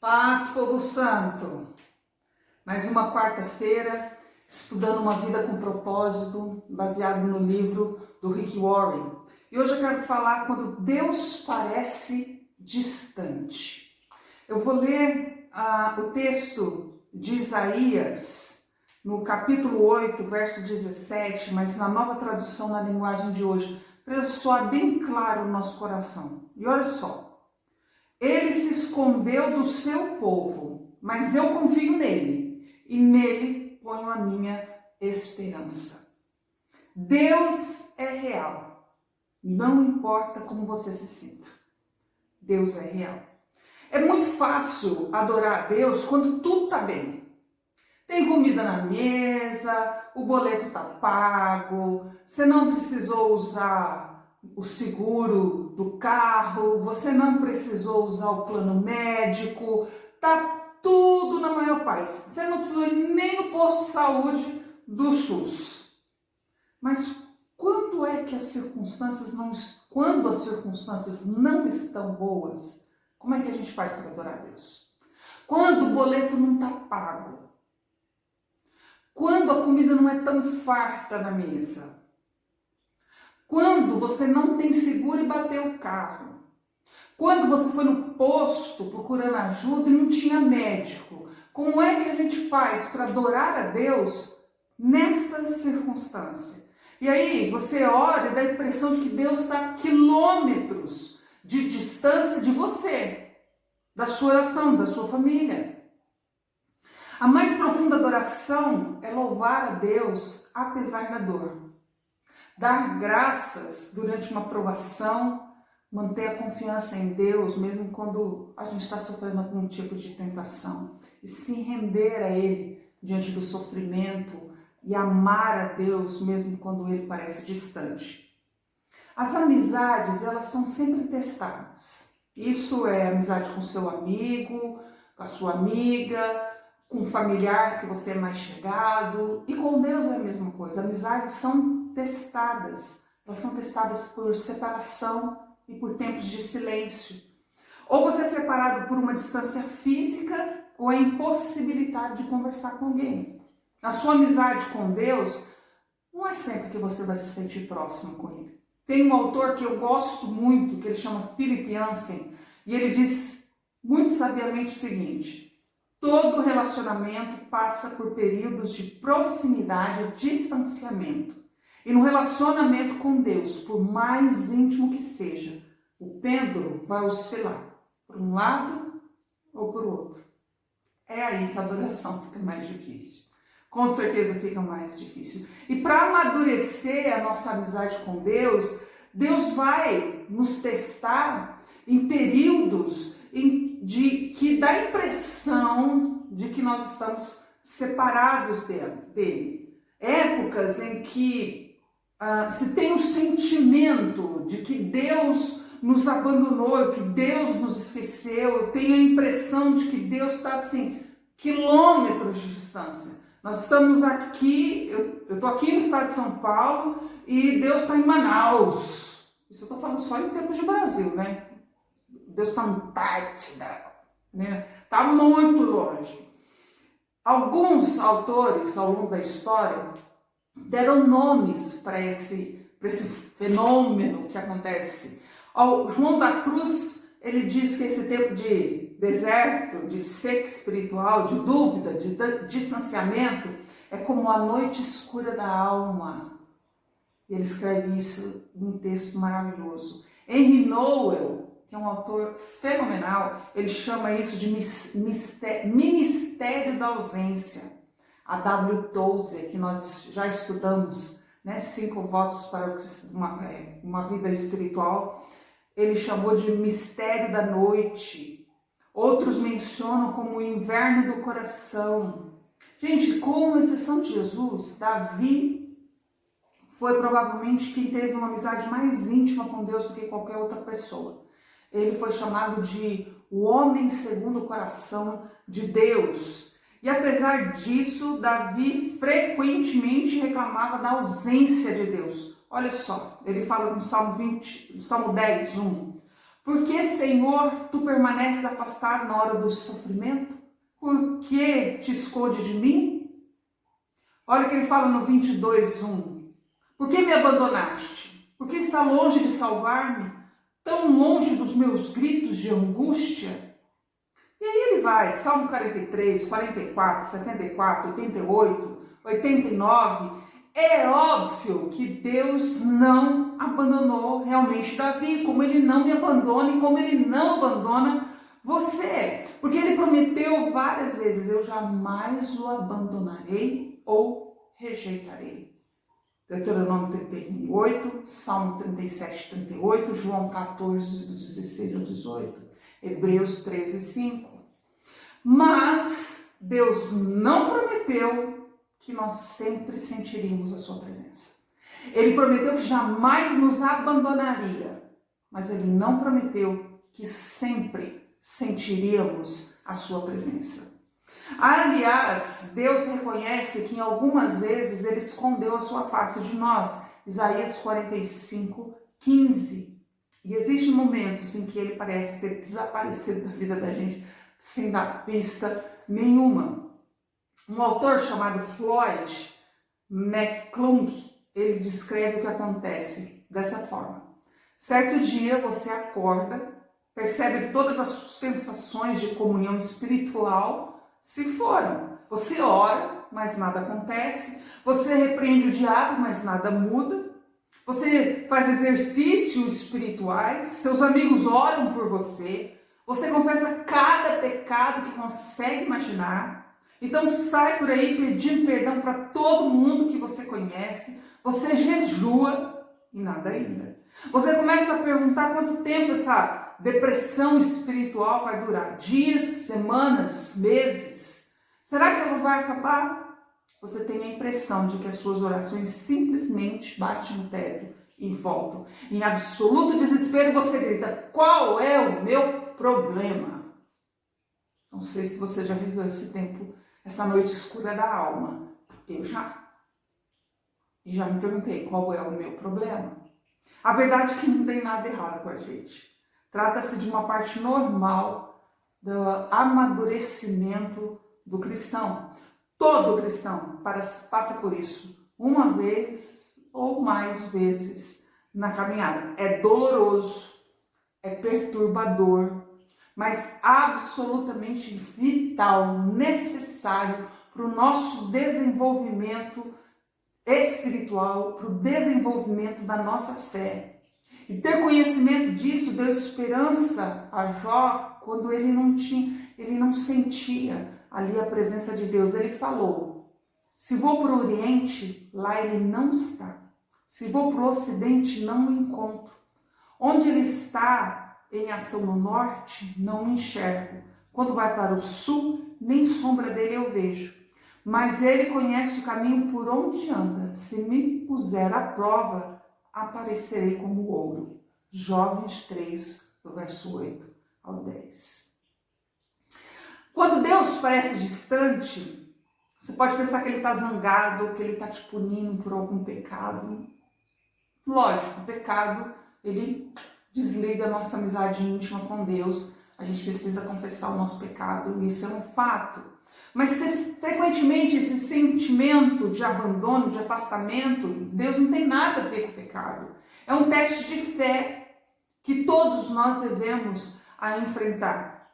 Paz, povo santo! Mais uma quarta-feira, estudando uma vida com propósito, baseado no livro do Rick Warren. E hoje eu quero falar quando Deus parece distante. Eu vou ler o texto de Isaías, no capítulo 8, verso 17, mas na nova tradução na linguagem de hoje, para soar bem claro o nosso coração. E olha só. Ele se escondeu do seu povo, mas eu confio nele, e nele ponho a minha esperança. Deus é real, não importa como você se sinta. Deus é real. É muito fácil adorar a Deus quando tudo está bem. Tem comida na mesa, o boleto está pago, você não precisou usar o seguro do carro, você não precisou usar o plano médico, tá tudo na maior paz. Você não precisou ir nem no posto de saúde do SUS. Mas quando as circunstâncias não estão boas, como é que a gente faz para adorar a Deus? Quando o boleto não está pago, quando a comida não é tão farta na mesa, quando você não tem seguro e bateu o carro, quando você foi no posto procurando ajuda e não tinha médico, como é que a gente faz para adorar a Deus nesta circunstância? E aí você ora e dá a impressão de que Deus está a quilômetros de distância de você, da sua oração, da sua família. A mais profunda adoração é louvar a Deus apesar da dor. Dar graças durante uma provação, manter a confiança em Deus, mesmo quando a gente está sofrendo algum tipo de tentação, e se render a Ele diante do sofrimento e amar a Deus, mesmo quando Ele parece distante. As amizades, elas são sempre testadas. Isso é amizade com seu amigo, com a sua amiga, com um familiar que você é mais chegado, e com Deus é a mesma coisa. Amizades são testadas, elas são testadas por separação e por tempos de silêncio. Ou você é separado por uma distância física ou a impossibilidade de conversar com alguém. Na sua amizade com Deus, não é sempre que você vai se sentir próximo com Ele. Tem um autor que eu gosto muito, que ele chama Philip Yancey, e ele diz muito sabiamente o seguinte: todo relacionamento passa por períodos de proximidade e distanciamento. E no relacionamento com Deus, por mais íntimo que seja, o pêndulo vai oscilar por um lado ou por outro. É aí que a adoração fica mais difícil. Com certeza fica mais difícil. E para amadurecer a nossa amizade com Deus, Deus vai nos testar em períodos que dá a impressão de que nós estamos separados dele. Épocas em que se tem o sentimento de que Deus nos abandonou, que Deus nos esqueceu, eu tenho a impressão de que Deus está assim, quilômetros de distância. Nós estamos aqui, eu estou aqui no estado de São Paulo e Deus está em Manaus. Isso eu estou falando só em termos de Brasil, né? Deus está na Antártida, né? Está muito longe. Alguns autores, ao longo da história, deram nomes para esse fenômeno que acontece. João da Cruz, ele diz que esse tempo de deserto, de seca espiritual, de dúvida, de distanciamento, é como a noite escura da alma. Ele escreve isso num texto maravilhoso. Henry Noel, que é um autor fenomenal, ele chama isso de ministério da ausência. A W. Tozer, que nós já estudamos, né, 5 votos para uma vida espiritual, ele chamou de mistério da noite. Outros mencionam como o inverno do coração. Gente, com exceção de Jesus, Davi foi provavelmente quem teve uma amizade mais íntima com Deus do que qualquer outra pessoa. Ele foi chamado de o homem segundo o coração de Deus. E apesar disso, Davi frequentemente reclamava da ausência de Deus. Olha só, ele fala no Salmo 10, 1. Por que, Senhor, tu permaneces afastado na hora do sofrimento? Por que te esconde de mim? Olha o que ele fala no 22:1. Por que me abandonaste? Por que está longe de salvar-me? Tão longe dos meus gritos de angústia? E aí ele vai, Salmo 43, 44, 74, 88, 89. É óbvio que Deus não abandonou realmente Davi, como ele não me abandona e como ele não abandona você. Porque ele prometeu várias vezes, eu jamais o abandonarei ou rejeitarei. Deuteronômio 31:8, Salmo 37:38, João 14, do 16 ao 18, Hebreus 13:5. Mas Deus não prometeu que nós sempre sentiríamos a sua presença. Ele prometeu que jamais nos abandonaria, mas ele não prometeu que sempre sentiríamos a sua presença. Aliás, Deus reconhece que em algumas vezes ele escondeu a sua face de nós. Isaías 45:15. E existem momentos em que ele parece ter desaparecido da vida da gente sem dar pista nenhuma. Um autor chamado Floyd McClung, ele descreve o que acontece dessa forma. Certo dia você acorda, percebe que todas as sensações de comunhão espiritual se foram. Você ora, mas nada acontece. Você repreende o diabo, mas nada muda. Você faz exercícios espirituais, seus amigos oram por você. Você confessa cada pecado que consegue imaginar. Então sai por aí pedindo perdão para todo mundo que você conhece. Você jejua e nada ainda. Você começa a perguntar quanto tempo essa depressão espiritual vai durar. Dias, semanas, meses. Será que ela vai acabar? Você tem a impressão de que as suas orações simplesmente batem no teto e voltam. Em absoluto desespero você grita, qual é o meu problema? Não sei se você já viveu esse tempo, essa noite escura da alma. Eu já. E já me perguntei qual é o meu problema. A verdade é que não tem nada errado com a gente. Trata-se de uma parte normal do amadurecimento do cristão. Todo cristão passa por isso, uma vez ou mais vezes na caminhada. É doloroso, é perturbador, mas absolutamente vital, necessário para o nosso desenvolvimento espiritual, para o desenvolvimento da nossa fé. E ter conhecimento disso deu esperança a Jó quando ele não sentia ali a presença de Deus. Ele falou, se vou para o Oriente, lá ele não está. Se vou para o Ocidente, não o encontro. Onde ele está em ação no Norte, não me enxergo. Quando vai para o Sul, nem sombra dele eu vejo. Mas ele conhece o caminho por onde anda. Se me puser à prova, aparecerei como ouro. Jó 23, do verso 8 ao 10. Quando Deus parece distante, você pode pensar que ele está zangado, que ele está te punindo por algum pecado. Lógico, o pecado, ele desliga a nossa amizade íntima com Deus. A gente precisa confessar o nosso pecado, isso é um fato. Mas frequentemente esse sentimento de abandono, de afastamento, Deus não tem nada a ver com o pecado. É um teste de fé que todos nós devemos enfrentar.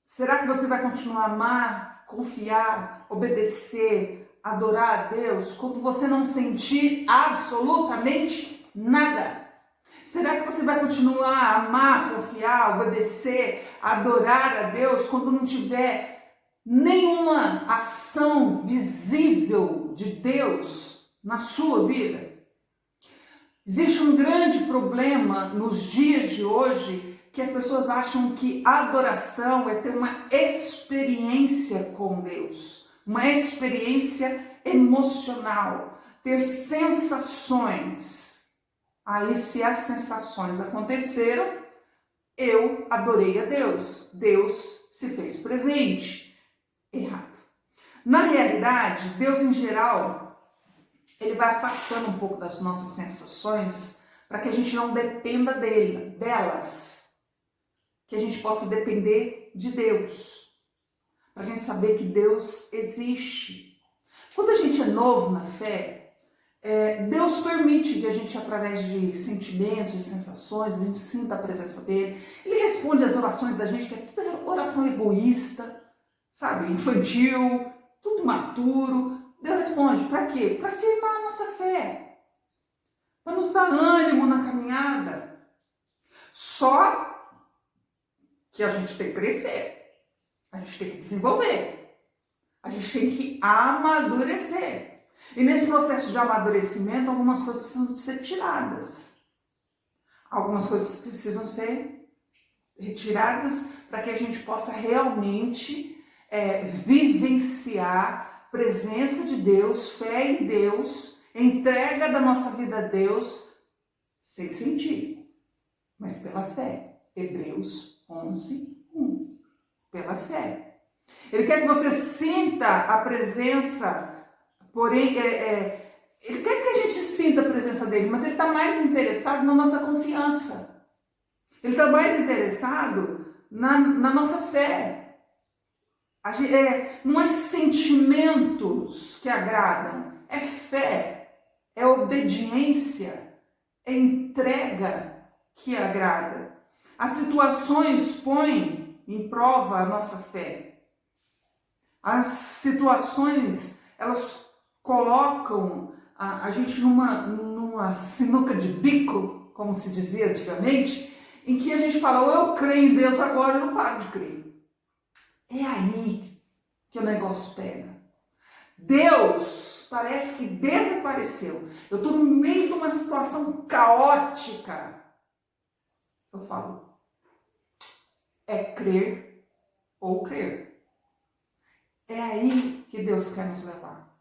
Será que você vai continuar a amar, confiar, obedecer, adorar a Deus quando você não sentir absolutamente nada? Será que você vai continuar a amar, confiar, obedecer, adorar a Deus quando não tiver nenhuma ação visível de Deus na sua vida? Existe um grande problema nos dias de hoje que as pessoas acham que a adoração é ter uma experiência com Deus, uma experiência emocional, ter sensações. Aí, se as sensações aconteceram, eu adorei a Deus, Deus se fez presente. Errado. Na realidade, Deus em geral, ele vai afastando um pouco das nossas sensações para que a gente não dependa delas, que a gente possa depender de Deus, para a gente saber que Deus existe. Quando a gente é novo na fé, Deus permite que a gente, através de sentimentos, de sensações, a gente sinta a presença dele. Ele responde às orações da gente, que é tudo oração egoísta, sabe, infantil, tudo imaturo. Deus responde, para quê? Para afirmar a nossa fé, para nos dar ânimo na caminhada. Só que a gente tem que crescer, a gente tem que desenvolver, a gente tem que amadurecer. E nesse processo de amadurecimento, algumas coisas precisam ser tiradas. Algumas coisas precisam ser retiradas para que a gente possa realmente vivenciar a presença de Deus, fé em Deus, entrega da nossa vida a Deus, sem sentir, mas pela fé. Hebreus 11, 1. Pela fé. Ele quer que você sinta a presença. Porém, ele quer que a gente sinta a presença dele, mas ele está mais interessado na nossa confiança. Ele está mais interessado na nossa fé. Não é sentimentos que agradam, é fé, é obediência, é entrega que agrada. As situações põem em prova a nossa fé. As situações, elas colocam a gente numa sinuca de bico, como se dizia antigamente, em que a gente fala, ou eu creio em Deus agora, eu não paro de crer. É aí que o negócio pega. Deus parece que desapareceu. Eu estou no meio de uma situação caótica. Eu falo, é crer ou crer. É aí que Deus quer nos levar.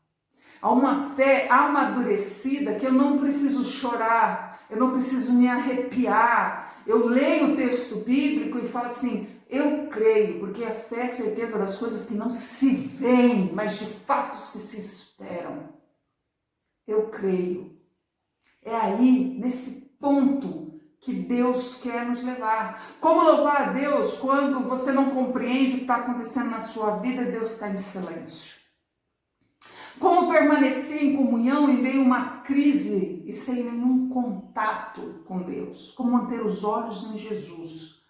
Há uma fé amadurecida que eu não preciso chorar, eu não preciso me arrepiar. Eu leio o texto bíblico e falo assim, eu creio, porque a fé é a certeza das coisas que não se veem, mas de fatos que se esperam. Eu creio. É aí, nesse ponto, que Deus quer nos levar. Como louvar a Deus quando você não compreende o que está acontecendo na sua vida e Deus está em silêncio? Como permanecer em comunhão em meio a uma crise e sem nenhum contato com Deus? Como manter os olhos em Jesus,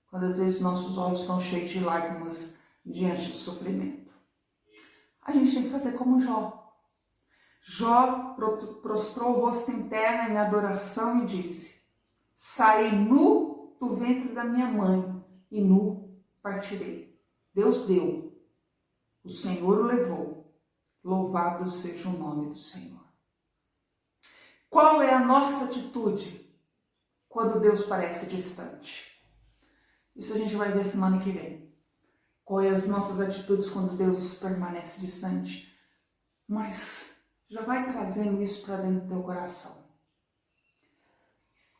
quando às vezes nossos olhos estão cheios de lágrimas diante do sofrimento? A gente tem que fazer como Jó. Jó prostrou o rosto em terra em adoração e disse, saí nu do ventre da minha mãe e nu partirei. Deus deu, o Senhor o levou. Louvado seja o nome do Senhor. Qual é a nossa atitude quando Deus parece distante? Isso a gente vai ver semana que vem. Quais as nossas atitudes quando Deus permanece distante? Mas já vai trazendo isso para dentro do teu coração.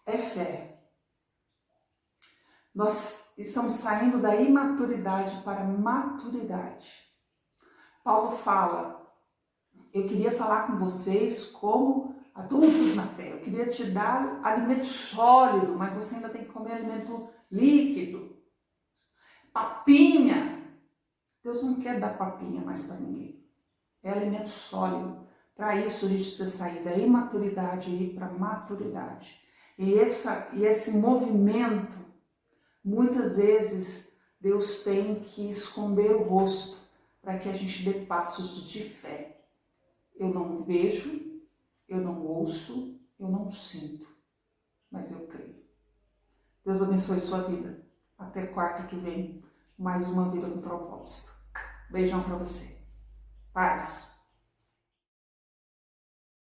É fé. Nós estamos saindo da imaturidade para a maturidade. Paulo fala, eu queria falar com vocês como adultos na fé. Eu queria te dar alimento sólido, mas você ainda tem que comer alimento líquido. Papinha. Deus não quer dar papinha mais para ninguém. É alimento sólido. Para isso a gente precisa sair da imaturidade e ir para a maturidade. E esse movimento, muitas vezes, Deus tem que esconder o rosto para que a gente dê passos de fé. Eu não vejo, eu não ouço, eu não sinto, mas eu creio. Deus abençoe sua vida. Até quarta que vem, mais uma vida com propósito. Beijão para você. Paz.